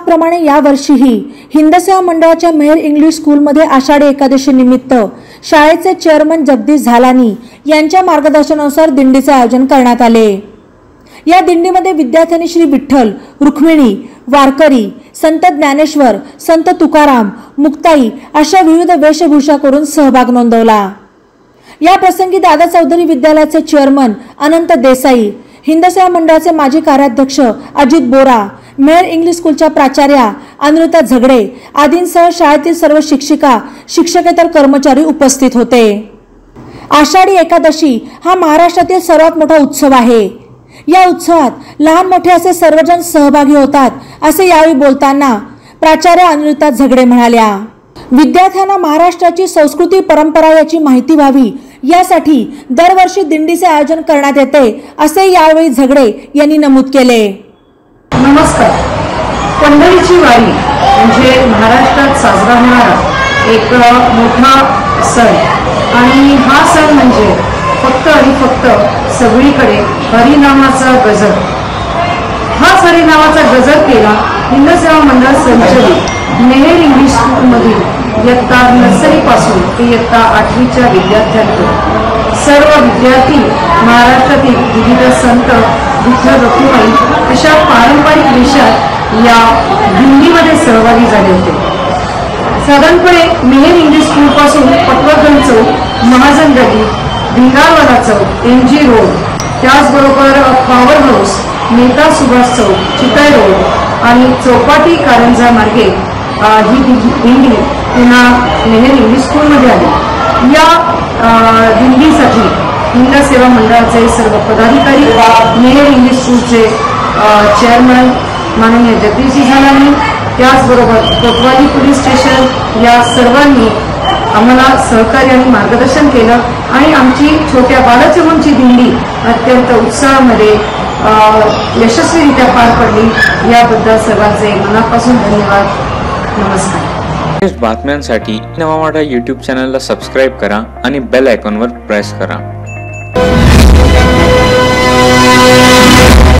प्रमाणे यावर्षीही हिंदसेवा मंडळाच्या मेहर इंग्लिश स्कूलमध्ये आषाढी एकादशी निमित्त शाळेचे चेअरमन जगदीश झालानी यांच्या मार्गदर्शनानुसार दिंडीचे आयोजन करण्यात आले। या दिंडीमध्ये विद्यार्थ्यांनी श्री विठ्ठल, रुक्मिणी, वारकरी, संत ज्ञानेश्वर, संत तुकाराम, मुक्ताई अशा विविध वेशभूषा करून सहभाग नोंदवला। या प्रसंगी दादा चौधरी विद्यालयाचे चेअरमन अनंत देसाई, हिंदसेवा मंडळाचे माजी कार्याध्यक्ष अजित बोरा, मेहर इंग्लिश स्कूलच्या प्राचार्या अनिरुद्धा झगडे आदींसह शाळेतील सर्व शिक्षिका, शिक्षकेतर कर्मचारी उपस्थित होते। आषाढी एकादशी हा महाराष्ट्रातील सर्वात मोठा उत्सव आहे। या उत्सवात लहान मोठे असे सर्वजण सहभागी होतात असे यावेळी बोलताना प्राचार्या अनिरुद्धा झगडे म्हणाल्या। विद्यार्थ्यांना महाराष्ट्राची संस्कृती परंपरा याची माहिती व्हावी यासाठी दरवर्षी दिंडीचे आयोजन करण्यात येते असे यावेळी झगडे यांनी नमूद केले। नमस्कार। पंढरीची वारी म्हणजे महाराष्ट्रात साजरा होणारा एक मोठा सण आणि हा सण म्हणजे फक्त आणि फक्त सगळीकडे हरिनामाचा गजर। हाच हरिनामाचा गजर केला हिंदसेवा मंडळ संचलित मेहर इंग्लिश स्कूलमधील इयत्ता नर्सरी पासून ते इयत्ता 8वीच्या विद्यार्थ्यांकडून सर्व विद्यार्थी महाराष्ट्रातील विविध संत, विठ्ठल, रुक्मिणी अशा पारंपरिक वेशात या दिंडीमध्ये सहभागी झाले होते। साधारणपणे मेहर इंग्लिश स्कूल पासून पटवर्धन चौक, महाजन गली, भिंगारवाला चौक, MG रोड, त्याचबरोबर पॉवर हाऊस, नेता सुभाष चौक, चितळ रोड आणि चौपाटी कारंजा मार्गे ही दिंडी पुन्हा मेहर इंग्लिश स्कूलमध्ये आली। या दिंडीसाठी हिंदसेवा मंडळाचे सर्व पदाधिकारी, मेहर इंग्लिश स्कूलचे चेअरमन माननीय जगदीश झालानी, त्याचबरोबर कोतवाली पोलीस स्टेशन या सर्वांनी आम्हाला सहकार्य आणि मार्गदर्शन केलं आणि आमची छोट्या बालचमनची दिंडी अत्यंत उत्साहामध्ये यशस्वीरित्या पार पडली। याबद्दल सर्वांचे मनापासून धन्यवाद। नमस्कार। बातम्यांसाठी नवा मराठा YouTube चॅनलला सबस्क्राईब करा आणि बेल आयकॉनवर प्रेस करा।